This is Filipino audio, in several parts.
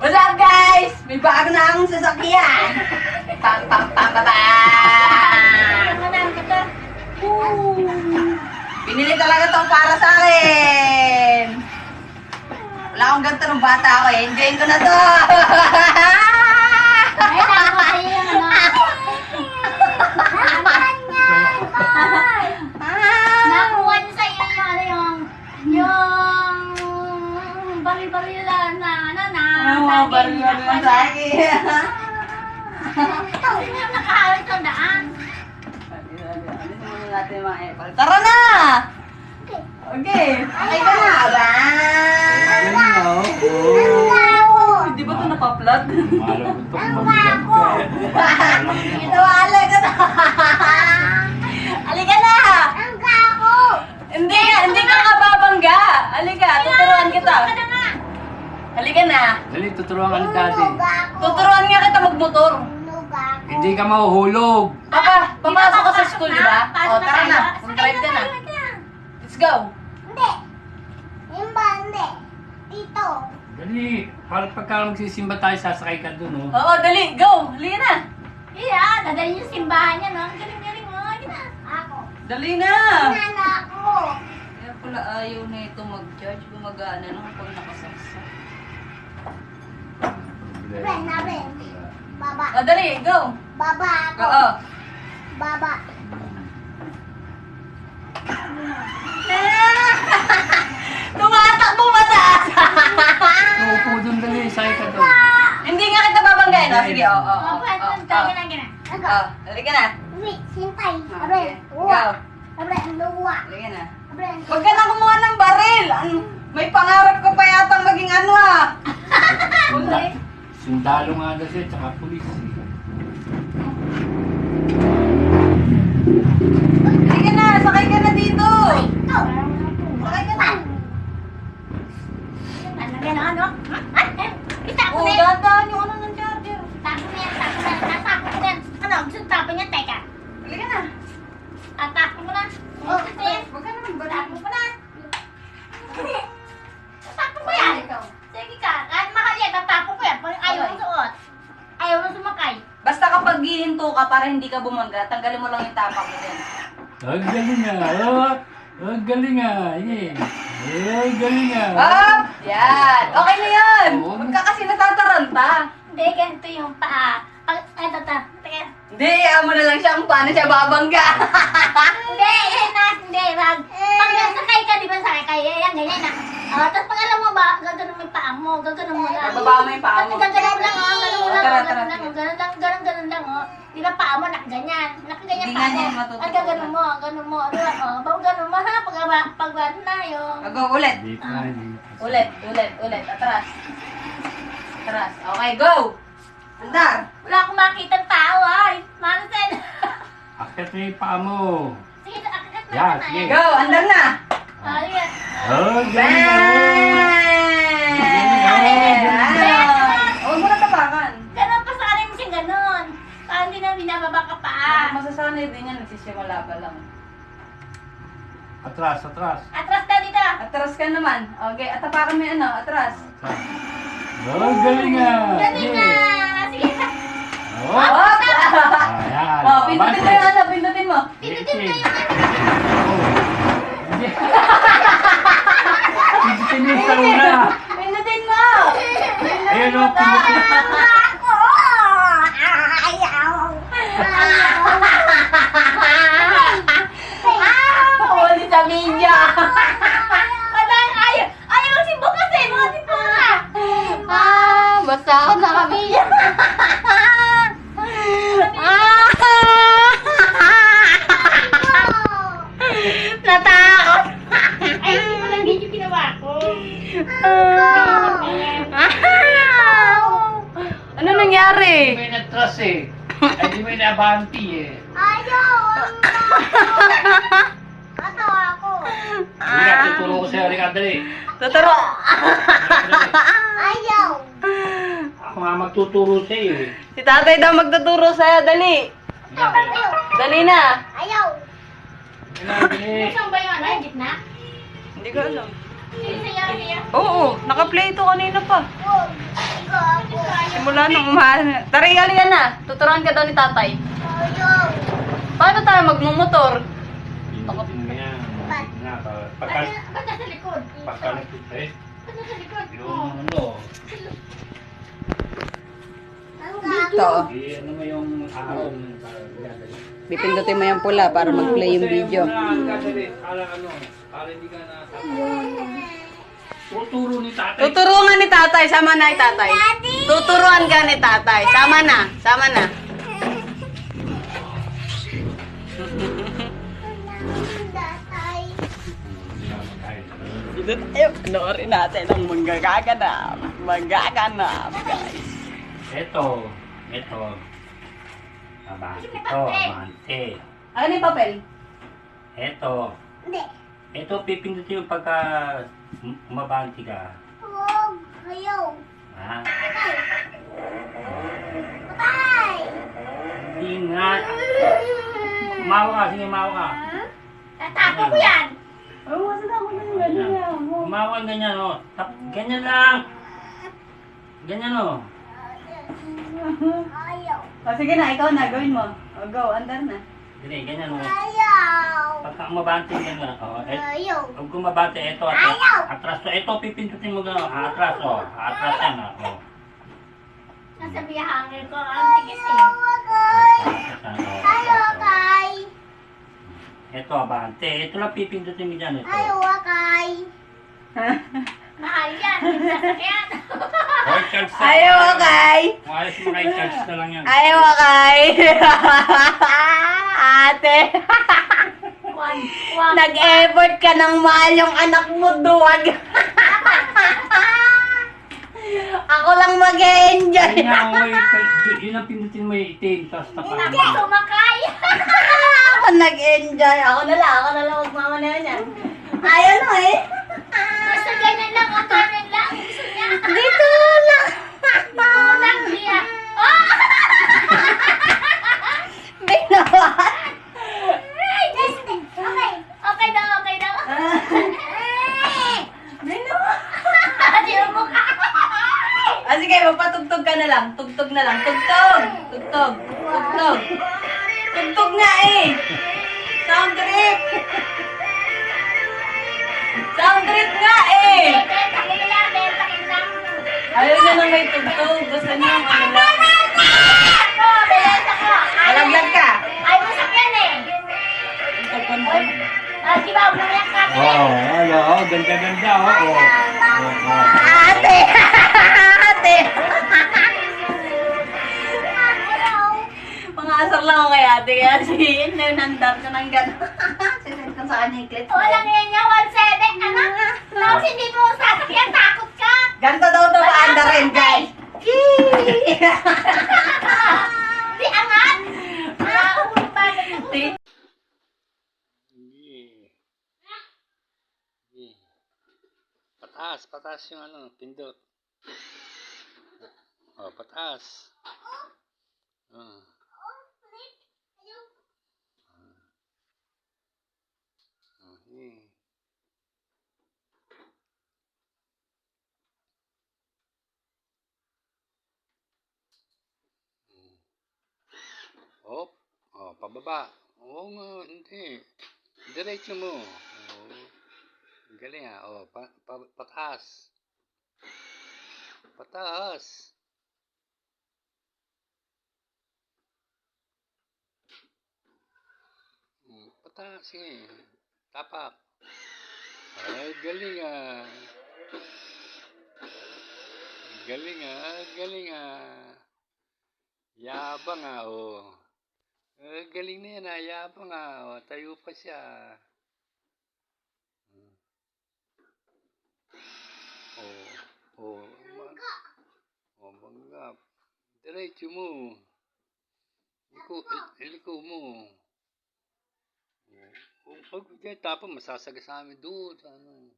What's up guys? May bago na akong sasakyan. Pam pam pam pam pam. Binili talaga to para sa akin. Wala akong ganito ng bata ako eh. Enjoyin ko na to. Ay, nakuha yung nakuha niyo sa iyo yung baril-baril na Baril na sa akin. nakahawit ang daan. Alisin muna natin yung mga apple. Tara na! Okay. Ay ka na ba? Hindi ba ito napa-vlog? Inawala ka na. Halika na! Hindi ka kababangga. Halika, tuturuan kita. Halika na. Dali, tuturuan ka ni daddy. Tuturuan nga kita magmotor. Hindi ka mahuhulog. Papa, papasok ka sa school, di ba? O, tara na. Mag-drive ka na. Let's go. Hindi. Dito. Dali, para pagka magsisimba tayo, sasakay ka dun, oh. Oo, dali. Go. Halika na. Iya, dadalhin yung simbahan niya, no? Ang galing-galing mo. Ako. Dali na. Nana ako. Kaya pala ayaw na ito mag-charge. Gumagana lang pag nakasaksa. Ben. Baba. O, dali. Go. Baba ako. Oo. Baba. Tumatakbo mataas. Uupo dun, dali, sakay ka dun. Hindi nga kita babanggain. O, sige. Oo. Ako. Halika na. Wait, sintay. Okay. Go. Abre, luwa. Halika na. Abre, Huwag ka na kumuha ng baril. May pangarap ko pa yatang maging ano ah. Sundalo nga daw siya, tsaka pulis. Halika na. Sakay ka na dito. ikaw. Sakay ka na. Ano? Kita ko Oo, na yan. dahan-dahan yung ano ng charger. Tapo na yan. Tatapon ko na yan. Ano? Gusto tapon niya? Teka. Halika na. Tatapon ko na. Oh, huwag ka na magbaril. Tatapon ko na. Tatapon ko yan. Sige ka. Kahit mahal yan, tatapon ko yan. Ayaw mo suot. Ayaw mo sumakay. Basta kapag hihinto ka para hindi ka bumangga, tanggalin mo lang yung tapak mo din. Ang galing nga, oh. Ang galing nga, yeah. Ang galing nga. Up! Yan! Okay na yan! Oo. Huwag ka kasi natataranta. Hindi, ganito yung paa. Eto. Teka. Hindi, hayaan mo na lang siya kung paano siya babangga. Hindi, hindi. Pag nasakay ka, di ba sakay ka? Yan, ganyan na. Tapos pag alam mo ba, gagano mo yung paa mo. Gagano mo lang. Baba mo yung paa mo. Gagano mo lang, gagano mo lang. Tara, Gagano tara, lang, gagano lang, Di ba paa mo, nakaganyan. Nakaganyan Hindi paa nga niya mo. matutunan. Ay, gagano mo. Gagano mo, ha? Pag na yung... Go, ulit. Di pa, di pa. Ulit. Atras. Atras. Okay, go! Andar! Wala akong makita tao, ay. Marcel. Akit mo yung paa mo. Sige, akikat na Yan, na. sige. Go! Andar na! Ayan. Ang galing nga. Bang! Huwag mo na tapakan. Ganon pa sa akin siya ganon. Parang hindi na binababa ka pa. Masasanay din yan, nagsisimula pa lang. Atras. Atras na dito. Atras ka naman. Okay, atapakan mo yung ano, atras. Ang galing nga. Galing na. Sige na. Oh. Hop! Ayan. Oh, pindutin mo yung ano, pindutin mo. Pindutin mo yung ano. Pindutin mo yung sa una. Pindutin mo! Ayun o, pindutin. Ako. Ayaw. Huli sa media! Ayaw si bukas eh. Mga si Pura. Basta ako nakabili. Natakot! Ay, hindi mo lang video ginawa ko. Ano nangyari? May natras eh. Ay, di may nabanti eh. Ayaw. Ato ako. Hindi na, tuturo ko sa'yo. Halika, dali. Tuturo! Ayaw. Ako nga magtuturo sa'yo eh. Si tatay daw magtuturo sa'yo, dali! Ayaw. Dali na! Ayaw. Dali. Saan ba yung ano? Yung gitna? Hindi ko alam. Sige, sige. Oo, naka-play ito kanina pa. Go. Go. Simula nung umahal. Tari, halika na. Tuturuan ka daw ni tatay. Paano tayo magmumotor? Pindutin mo yan. Nga, pagka Ba't nasa likod? nagtutay, Ba't nasa likod? yung ano, Dito. ano mo yung ahon. Pipindutin mo yung pula para mag-play yung video. Para hindi ka na tuturo ni tatay. Tuturuan ni tatay. Sama na ni tatay. Tuturuan ka ni tatay. Sama na. Sama na. Dito tayo. Panoorin natin ang manggagaganap. Mangaganap, guys. Ito. Abante. Ano yung papel? Ito. Hindi. Ito, pipindutin yung pagka mabanti ka. Huwag. Ayaw. Ha? Patay. Hindi nga. Umawa ka. Sige, umawa ka. Tatapo ko yan. Oh, wala na ako na yung ganyan. Umawa ganyan, oh. Ganyan lang. Ganyan, oh. Ayaw. Oh, sige na, ikaw na. Gawin mo. Oh, go, andar na. Ganyan, ganyan, oh. Ayaw. Pagka umabante ganyan, oh. Ayaw. Pag kumabante, ito, Ayaw! atras to. Ito, pipindutin mo gano'n. Atras, oh. Atras yan, oh. Nasa biyahangin ko ang tigis eh. Atras yan, oh. Ayaw, Atras, oh. kay. Ito, abante. Ito lang pipindutin mo dyan, ito. Ayaw, kay. Mahal yan. Sasakyan. Hoy, charge na. Ayaw, okay. Kung ayos mo kay charge na lang yan. Ayaw, okay. Ate. Wag. Nag-effort ka ng mahal yung anak mo, duwag. Ako lang mag-enjoy. Kaya nga, oh, yun ang pindutin mo yung itim, tapos Hindi tapakan mo. sumakay. Ako nag-enjoy. Ako na lang magmamanaw niyan. Ayaw na eh. Basta ganyan lang. Ang ganyan lang. Gusto niya. Dito lang. Unang siya. Oh! Binawa. Okay. Okay daw. Okay daw. Binawa. Sino mo ka? Ah, sige, magpatugtog ka na lang. Tugtog na lang. Tugtog. Tugtog. Tugtog. Tugtog nga eh. Sound trip. Sound trip nga eh. Benta ko na lang. Benta ko lang. Ayaw niya nang may tugtog. Gusto niya yung ano lang. Ako, benta ko. Malaglag ka. Ay, masakyan eh. Tugtog. Gibaw na yung kami. Ano, oh, ganda-ganda, oh. Ate! Ate! Mga asar lang ako kay ate. Kaya si Ian na yung nandar ka ng gano'n. Sinend ko sa kanya yung clip. Walang yan niya, 1.7. Anak, tapos hindi mo sasakyan, takot ka. Ganto daw ito paanda rin, guys. Di angat. Ulo ba? Patas yung ano, pindot. Oh, patas. Oh. Okay. Oh, pababa. Oo nga, hindi. Diretso mo. Oh. Galing ah. Oh, patas. Patas. Patas eh. Tapak. Ay, galing ah. Galing ah. Yabang ah, oh. Galing na yan ah, yabang ah. Oh, tayo pa siya. Bangga. Diretso mo. Iliko mo. Pag tapos masasagasami doon sa ano.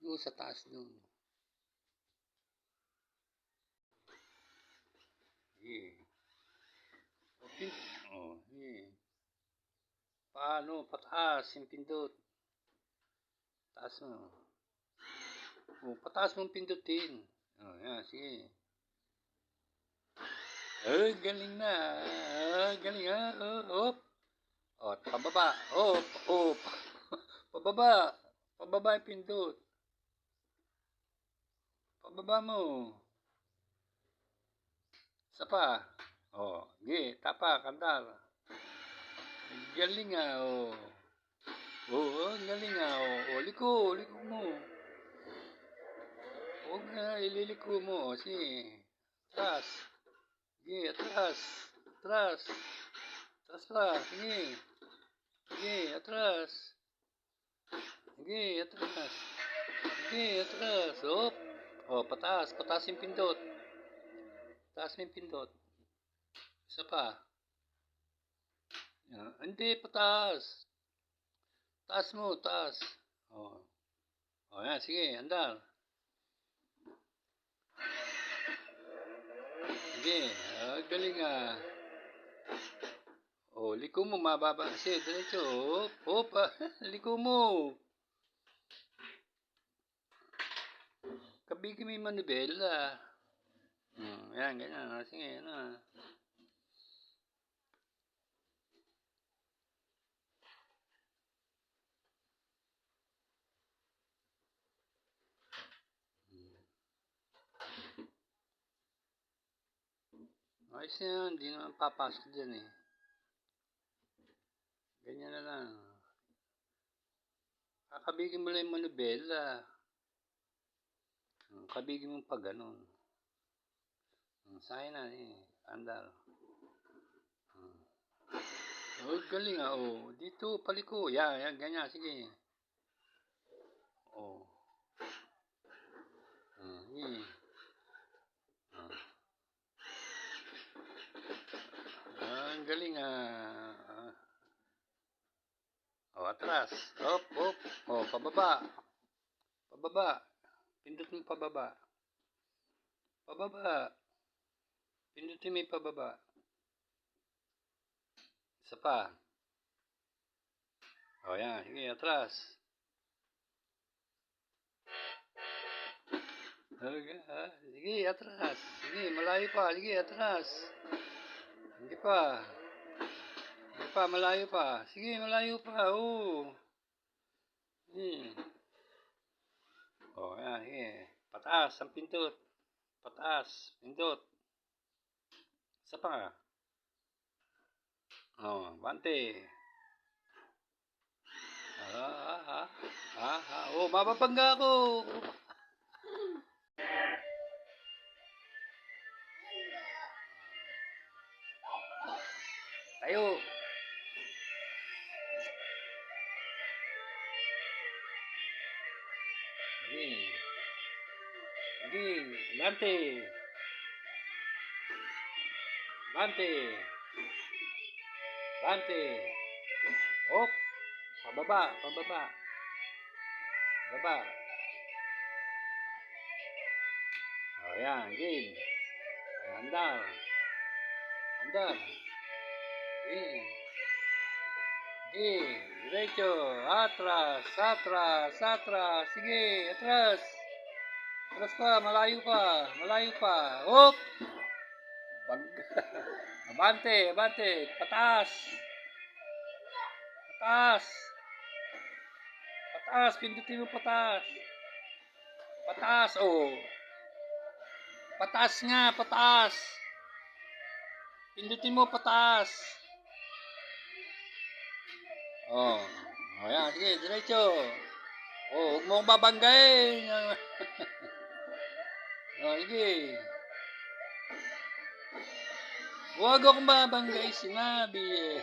Doon sa taas doon. Paano? Pataas yung pindot. Taas mo. Oh, pataas mong pindutin. Oh, yan, sige. Galing na. Galing ha. Op. Oh, pababa. Op. Pababa. Pababa yung pindot. Pababa mo. Isa pa. Oh, sige. Tapa, kandal. Galing nga, oh. Galing nga, oh. Liko mo. Huwag na, ililiko mo. Sige. Atras. Sige, atras. Atras. Atras pa. Sige. Sige, atras. Sige, atras. Sige, atras. Op. Oh, pataas. Pataas yung pindot. Pataas yung pindot. Isa pa. Hindi, pataas. Taas mo, taas. Oh. Oh, yan. Sige, andar. Sige. Galing ah. Oh, liko mo, mababa kasi. Diretso. Hop. Liko mo. Kabigin mo yung manibela. Yan, ganyan. Sige, yan. Ayos na yan, hindi naman papasok dyan eh. Ganyan na lang. Kakabigin mo lang yung manibela. Kabigin mo pa ganun. Sayang na eh. Andal. Oh, galing ah. Oh, dito, paliko. Yan, ganyan. Sige. Oh. Sige. Ang galing ah. Oh, atras. Hop. Oh, pababa. Pababa. Pindot mo pababa. Pababa. Pindutin mo yung pababa. Isa pa. O yan. Sige, atras. Sige, atras. Sige, malayo pa. Sige, atras. Hindi pa. Hindi pa, malayo pa. Sige, malayo pa. Oo. Sige. O yan, sige. Pataas ang pindot. Pataas. Pindot. Isa pa nga. Oh, bante. Oh, mapapangga ako. Tayo. Sige, bante. Bante. Hop. Pababa. Baba. O yan, game. Andar. Diretso. Atras. Sige, atras. Atras pa, malayo pa. Hop. Abante. Pataas. Pindutin mo pataas. Oh. Pataas nga. Pindutin mo pataas. Oh. O yan, sige, diretso. Oh, huwag mong babanggain. Oh, sige. Huwag akong babanggay, sinabi eh.